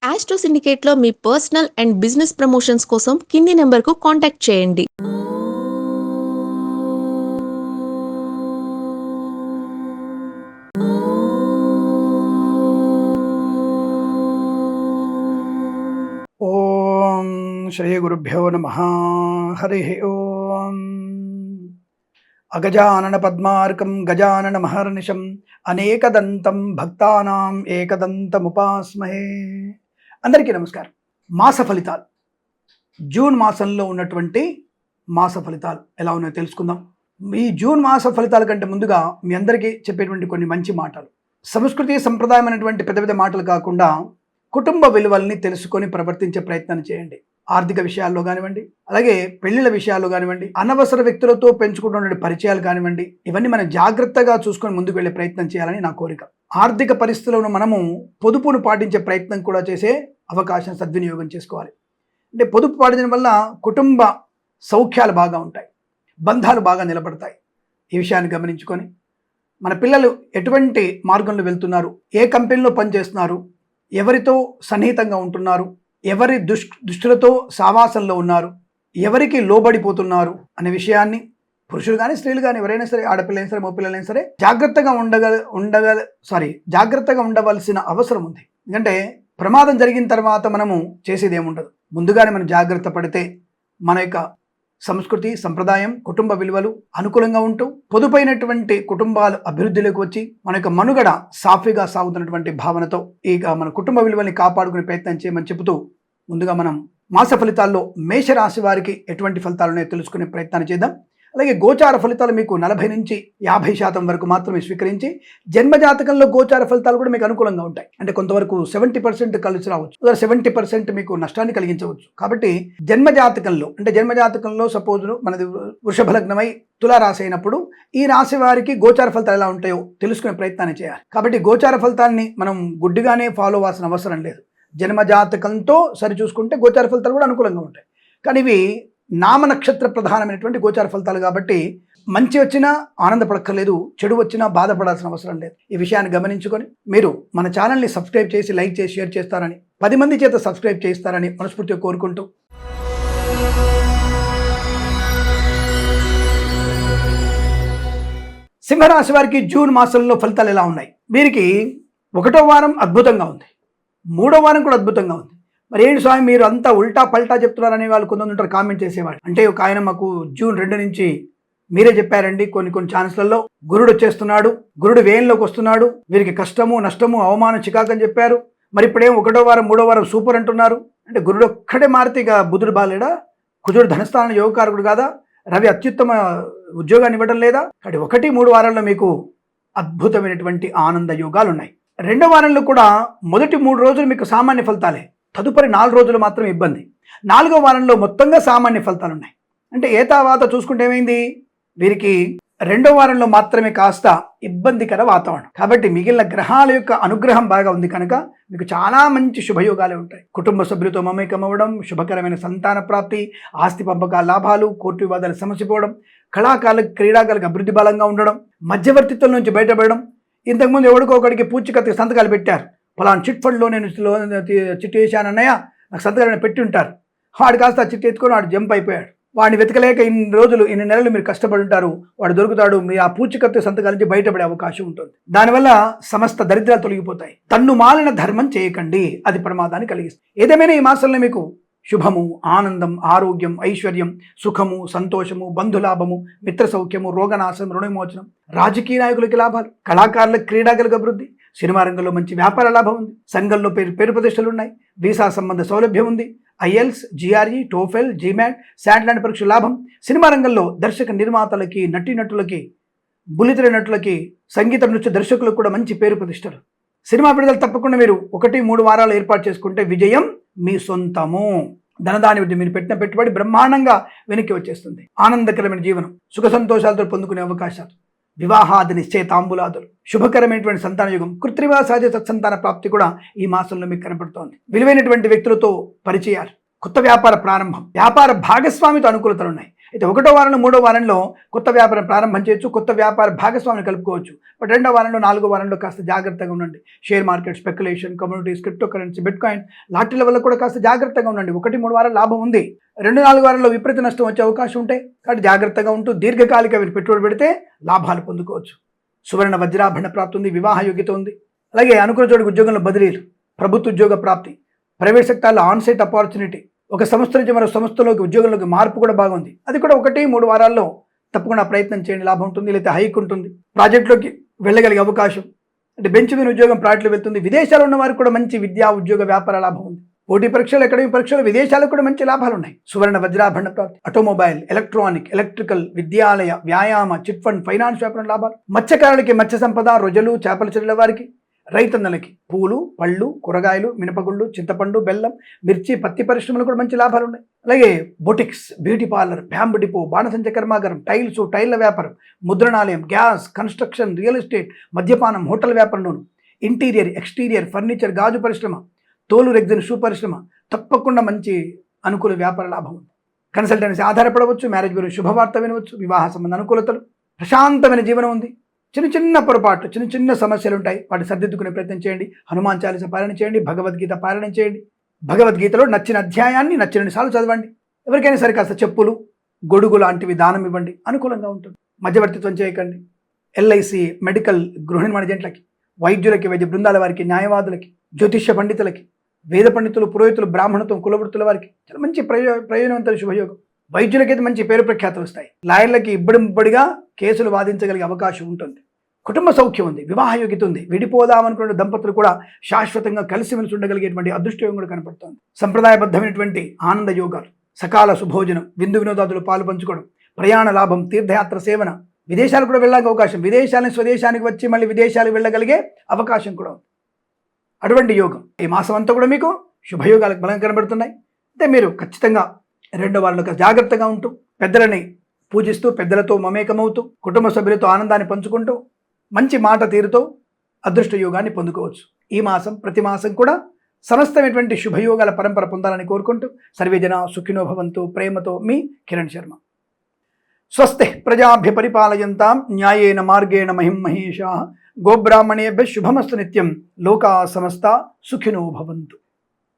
Astro సిండికేట్లో మీ personal and business promotions కోసం కింది నెంబర్కు కాంటాక్ట్ చేయండి. ఓం శ్రీ గురుభ్యో నమః. హరి ఓం. అగజానన పద్మార్కం గజానన మహర్నిశం అనేకదంతం భక్తానాం ఏకదంతముపాస్మహే. అందరికీ నమస్కారం. మాస ఫలితాలు, జూన్ మాసంలో ఉన్నటువంటి మాస ఫలితాలు ఎలా ఉన్నాయో తెలుసుకుందాం. ఈ జూన్ మాస ఫలితాల కంటే ముందుగా మీ అందరికీ చెప్పేటువంటి కొన్ని మంచి మాటలు, సంస్కృతి సంప్రదాయమైనటువంటి పెద్ద పెద్ద మాటలు కాకుండా కుటుంబ విలువల్ని తెలుసుకొని ప్రవర్తించే ప్రయత్నం చేయండి. ఆర్థిక విషయాల్లో కానివ్వండి, అలాగే పెళ్లిళ్ళ విషయాల్లో కానివ్వండి, అనవసర వ్యక్తులతో పెంచుకుంటున్న పరిచయాలు కానివ్వండి, ఇవన్నీ మనం జాగ్రత్తగా చూసుకొని ముందుకు వెళ్ళే ప్రయత్నం చేయాలని నా కోరిక. ఆర్థిక పరిస్థితులను మనము పొదుపును పాటించే ప్రయత్నం కూడా చేసే అవకాశం సద్వినియోగం చేసుకోవాలి. అంటే పొదుపు పాటించడం వల్ల కుటుంబ సౌఖ్యాలు బాగా ఉంటాయి, బంధాలు బాగా నిలబడతాయి. ఈ విషయాన్ని గమనించుకొని మన పిల్లలు ఎటువంటి మార్గంలో వెళ్తున్నారు, ఏ కంపెనీలో పనిచేస్తున్నారు, ఎవరితో సన్నిహితంగా ఉంటున్నారు, ఎవరి దుష్టులతో సావాసంలో ఉన్నారు, ఎవరికి లోబడిపోతున్నారు అనే విషయాన్ని పురుషులు కానీ స్త్రీలు కానీ ఎవరైనా సరే, ఆడపిల్లైనా సరే మగపిల్లలైనా సరే జాగ్రత్తగా ఉండవలసిన అవసరం ఉంది. ఎందుకంటే ప్రమాదం జరిగిన తర్వాత మనము చేసేది ఏముండదు. ముందుగానే మనం జాగ్రత్త పడితే మన యొక్క సంస్కృతి సంప్రదాయం కుటుంబ విలువలు అనుకూలంగా ఉంటూ పొదుపైనటువంటి కుటుంబాలు అభివృద్ధిలోకి వచ్చి మన యొక్క మనుగడ సాఫీగా సాగుతున్నటువంటి భావనతో ఇక మన కుటుంబ విలువల్ని కాపాడుకునే ప్రయత్నం చేయమని చెబుతూ ముందుగా మనం మాస ఫలితాల్లో మేషరాశి వారికి ఎటువంటి ఫలితాలు ఉన్నాయో తెలుసుకునే ప్రయత్నాన్ని చేద్దాం. అలాగే గోచార ఫలితాలు మీకు 40 నుంచి 50% వరకు మాత్రమే స్వీకరించి, జన్మజాతకంలో గోచార ఫలితాలు కూడా మీకు అనుకూలంగా ఉంటాయి. అంటే కొంతవరకు 70% కలిసి రావచ్చు, 70% మీకు నష్టాన్ని కలిగించవచ్చు. కాబట్టి జన్మజాతకంలో సపోజ్ మనది వృషభ లగ్నమై తులారాశి అయినప్పుడు ఈ రాశి వారికి గోచార ఫలితాలు ఎలా ఉంటాయో తెలుసుకునే ప్రయత్నాన్ని చేయాలి. కాబట్టి గోచార ఫలితాన్ని మనం గుడ్డిగానే ఫాలో అవ్వాల్సిన అవసరం లేదు. జన్మజాతకంతో సరిచూసుకుంటే గోచార ఫలితాలు కూడా అనుకూలంగా ఉంటాయి. కానీ ఇవి నామ నక్షత్ర ప్రధానమైనటువంటి గోచార ఫలితాలు కాబట్టి మంచి వచ్చినా ఆనందపడక్కర్లేదు, చెడు వచ్చినా బాధపడాల్సిన అవసరం లేదు. ఈ విషయాన్ని గమనించుకొని మీరు మన ఛానల్ని సబ్స్క్రైబ్ చేసి లైక్ చేసి షేర్ చేస్తారని, 10 మంది చేత సబ్స్క్రైబ్ చేస్తారని మనస్ఫూర్తిగా కోరుకుంటూ, సింహరాశి వారికి జూన్ మాసంలో ఫలితాలు ఎలా ఉన్నాయి? వీరికి 1వ వారం అద్భుతంగా ఉంది, 3వ వారం కూడా అద్భుతంగా ఉంది. మరి ఏంటి స్వామి మీరు అంతా ఉల్టా పల్టా చెప్తున్నారనే వాళ్ళు కొంతమంది ఉంటారు కామెంట్ చేసేవాళ్ళు. అంటే ఒక ఆయన మాకు జూన్ 2 నుంచి మీరే చెప్పారండి కొన్ని ఛాన్స్లలో గురుడు వచ్చేస్తున్నాడు, గురుడు వేయంలోకి వస్తున్నాడు, వీరికి కష్టము నష్టము అవమానం చికాకని చెప్పారు. మరి ఇప్పుడేం 1వ వారం 3వ వారం సూపర్ అంటున్నారు. అంటే గురుడు ఒక్కడే మారితే ఇక బుధుడు బాలేడా? కుజుడు ధనస్థాన యోగకారకుడు కాదా? రవి అత్యుత్తమ ఉద్యోగాన్ని ఇవ్వడం లేదా? కాబట్టి 1, 3 వారాల్లో మీకు అద్భుతమైనటువంటి ఆనంద యోగాలు ఉన్నాయి. 2వ వారంలో కూడా మొదటి 3 రోజులు మీకు సామాన్య ఫలితాలే, తదుపరి 4 రోజులు మాత్రం ఇబ్బంది. 4వ వారంలో మొత్తంగా సామాన్య ఫలితాలు ఉన్నాయి. అంటే తర్వాత చూసుకుంటే ఏమైంది, వీరికి 2వ వారంలో మాత్రమే కాస్త ఇబ్బందికర వాతావరణం. కాబట్టి మిగిలిన గ్రహాల యొక్క అనుగ్రహం బాగా ఉంది కనుక మీకు చాలా మంచి శుభయోగాలే ఉంటాయి. కుటుంబ సభ్యులతో మమేకం అవ్వడం, శుభకరమైన సంతాన ప్రాప్తి, ఆస్తి పంపకాల లాభాలు, కోర్టు వివాదాలు సమసిపోవడం, కళాకారులకు క్రీడాకారులకు అభివృద్ధి బలంగా ఉండడం, మధ్యవర్తిత్వం నుంచి బయటపడడం. ఇంతకుముందు ఎవరికొకడికి పూచికత్తి సంతకాలు పెట్టారు, ఫలానా చిట్ ఫండ్లో నేను చిట్టి వేసానన్నయ్య నాకు సంతకాలు పెట్టి ఉంటారు. వాడు కాస్త చిట్టి ఎత్తుకొని వాడు జంప్ అయిపోయాడు. వాడిని వెతకలేక ఇన్ని నెలలు మీరు కష్టపడి ఉంటారు, వాడు దొరుకుతాడు, మీ ఆ పూచికత్తు సంతకాల నుంచి బయటపడే అవకాశం ఉంటుంది. దానివల్ల సమస్త దరిద్రాలు తొలగిపోతాయి. తన్ను మాలిన ధర్మం చేయకండి, అది ప్రమాదాన్ని కలిగిస్తుంది. ఏదేమైనా ఈ మాసంలో మీకు శుభము, ఆనందం, ఆరోగ్యం, ఐశ్వర్యం, సుఖము, సంతోషము, బంధులాభము, మిత్ర సౌఖ్యము, రోగనాశనం, రుణవిమోచనం, రాజకీయ నాయకులకి లాభాలు, కళాకారులకు క్రీడాకులకు అభివృద్ధి, సినిమా రంగంలో మంచి వ్యాపార లాభం ఉంది, సంఘంలో పేరు ప్రతిష్టలు ఉన్నాయి, వీసా సంబంధ సౌలభ్యం ఉంది, IELTS, GRE, TOEFL, GMAT, SAT లాంటి పరీక్ష లాభం, సినిమా రంగంలో దర్శక నిర్మాతలకి, నటీనటులకి, బుల్లితెర నటులకి, సంగీత నృత్య దర్శకులకు కూడా మంచి పేరు ప్రతిష్టలు. సినిమా విడుదల తప్పకుండా మీరు 1, 3 వారాలు ఏర్పాటు చేసుకుంటే విజయం మీ సొంతము. ధనదాని మీరు పెట్టిన పెట్టుబడి బ్రహ్మాండంగా వెనక్కి వచ్చేస్తుంది. ఆనందకరమైన జీవనం, సుఖ సంతోషాలతో పొందుకునే అవకాశాలు, వివాహాది నిశ్చయ తాంబూలాదులు, శుభకరమైనటువంటి సంతాన యుగం, కృత్రిమ సహజ సత్సంతాన ప్రాప్తి కూడా ఈ మాసంలో మీకు కనబడుతోంది. విలువైనటువంటి వ్యక్తులతో పరిచయాలు, కొత్త వ్యాపార ప్రారంభం, వ్యాపార భాగస్వామితో అనుకూలతలు ఉన్నాయి. అయితే 1వ వారంలో 3వ వారంలో కొత్త వ్యాపారం ప్రారంభం చేయొచ్చు, కొత్త వ్యాపార భాగస్వామిని కలుపుకోవచ్చు. బట్ 2వ వారంలో 4వ వారంలో కాస్త జాగ్రత్తగా ఉండండి. Share market, speculation, communities, crypto currency, bitcoin లాటరీల వల్ల కూడా కాస్త జాగ్రత్తగా ఉండండి. 1-3 వారాలు లాభం ఉంది, 2-4 వారాల్లో విపరీత నష్టం వచ్చే అవకాశం ఉంటాయి. కాబట్టి జాగ్రత్తగా ఉంటూ దీర్ఘకాలిక పెట్టుబడి పెడితే లాభాలు పొందుకోవచ్చు. సువర్ణ వజ్రాభరణ ప్రాప్తి ఉంది, వివాహ యోగ్యత ఉంది. అలాగే అనుకున్న చోటుకు ఉద్యోగంలో బదిలీలు, ప్రభుత్వ ఉద్యోగ ప్రాప్తి, ప్రైవేట్ సెక్టార్లో ఆన్సైట్ ఆపర్చునిటీ, ఒక సంస్థ నుంచి మరో సంస్థలోకి ఉద్యోగంలోకి మార్పు కూడా బాగుంది. అది కూడా 1-3 వారాల్లో తప్పకుండా ప్రయత్నం చేయండి, లాభం ఉంటుంది. లేకపోతే హైక్ ఉంటుంది. ప్రాజెక్టులోకి వెళ్ళగలిగే అవకాశం, అంటే బెంచ్ మీద ఉద్యోగం ప్రాజెక్టులు వెళ్తుంది. విదేశాల్లో ఉన్న వారికి కూడా మంచి విద్యా ఉద్యోగ వ్యాపార లాభం ఉంది. పోటీ పరీక్షలు, అకాడమిక్ పరీక్షలు, విదేశాలకు కూడా మంచి లాభాలు ఉన్నాయి. సువర్ణ వజ్రాభరణ ప్రాప్తి, ఆటోమొబైల్, ఎలక్ట్రానిక్, ఎలక్ట్రికల్, విద్యాలయ, వ్యాయామ, చిట్ ఫండ్, ఫైనాన్స్ వ్యాపారం లాభాలు. మత్స్యకారులకి మత్స్య సంపద, రొయ్యలు, చేపల చెరువుల వారికి, రైతన్నలకి పూలు, పళ్ళు, కూరగాయలు, మినపగుళ్ళు, చింతపండు, బెల్లం, మిర్చి, పత్తి పరిశ్రమలు కూడా మంచి లాభాలు ఉన్నాయి. అలాగే boutiques, beauty parlour, bamboo depot, బాణసంచ కర్మాగారం, టైల్ల వ్యాపారం, ముద్రణాలయం, గ్యాస్, కన్స్ట్రక్షన్, రియల్ ఎస్టేట్, మద్యపానం, హోటల్ వ్యాపారంలోను, ఇంటీరియర్, ఎక్స్టీరియర్, ఫర్నిచర్, గాజు పరిశ్రమ, తోలు రెగ్జిన్, షూ పరిశ్రమ, తప్పకుండా మంచి అనుకూల వ్యాపార లాభం ఉంది. కన్సల్టెన్సీ ఆధారపడవచ్చు, మ్యారేజ్ బ్యూరో శుభవార్త వినవచ్చు, వివాహ సంబంధ అనుకూలతలు, ప్రశాంతమైన జీవనం ఉంది. చిన్న పొరపాట్లు, చిన్న సమస్యలు ఉంటాయి, వాటి సర్దిద్దుకునే ప్రయత్నం చేయండి. హనుమాన్ చాలీస పారాయణ చేయండి, భగవద్గీత పారాయణ చేయండి. భగవద్గీతలో నచ్చిన అధ్యాయాన్ని నచ్చిన సార్లు చదవండి. ఎవరికైనా సరే కాస్త చెప్పులు, గొడుగు లాంటివి దానం ఇవ్వండి, అనుకూలంగా ఉంటుంది. మధ్యవర్తిత్వం చేయకండి. ఎల్ఐసి, మెడికల్, గృహ నిర్మాణ ఏజెంట్లకి, వైద్యులకి, వైద్య బృందాల వారికి, న్యాయవాదులకి, జ్యోతిష్య పండితులకి, వేద పండితులు, పురోహితులు, బ్రాహ్మణత్వం, కులవృత్తుల వారికి చాలా మంచి ప్రయోజనవంతమైన శుభయోగం. వైద్యులకైతే మంచి పేరు ప్రఖ్యాతులు వస్తాయి. లాయర్లకి ఇబ్బడిగా కేసులు వాదించగలిగే అవకాశం ఉంటుంది. కుటుంబ సౌఖ్యం ఉంది, వివాహ యోగ్యత ఉంది. విడిపోదామనుకున్న దంపతులు కూడా శాశ్వతంగా కలిసిమెలిసి ఉండగలిగేటువంటి అదృష్టయోగం కూడా కనపడుతుంది. సంప్రదాయబద్ధమైనటువంటి ఆనంద యోగాలు, సకాల సుభోజనం, విందు వినోదాదులు పాలు పంచుకోవడం, ప్రయాణ లాభం, తీర్థయాత్ర సేవన, విదేశాలు కూడా వెళ్ళడానికి అవకాశం, విదేశాలని స్వదేశానికి వచ్చి మళ్ళీ విదేశాలకు వెళ్ళగలిగే అవకాశం కూడా ఉంది. అటువంటి యోగం ఈ మాసం అంతా కూడా మీకు శుభయోగాలకు బలంగా కనబడుతున్నాయి. అంటే మీరు ఖచ్చితంగా 2వ వారంలో జాగ్రత్తగా ఉంటూ, పెద్దలని పూజిస్తూ, పెద్దలతో మమేకమవుతూ, కుటుంబ సభ్యులతో ఆనందాన్ని పంచుకుంటూ, మంచి మాట తీరుతో అదృష్ట యోగాన్ని పొందుకోవచ్చు. ఈ మాసం ప్రతి మాసం కూడా సమస్తమైనటువంటి శుభయోగాల పరంపర పొందాలని కోరుకుంటూ, సర్వేజన సుఖినో భవంతు. ప్రేమతో మీ కిరణ్ శర్మ. స్వస్తి ప్రజాభ్య పరిపాలయంతాం న్యాయేన మార్గేణ మహిం మహేషాః. గోబ్రాహ్మణేభ్యః శుభమస్తు నిత్యం. లోకా సమస్తా సుఖినో భవంతు.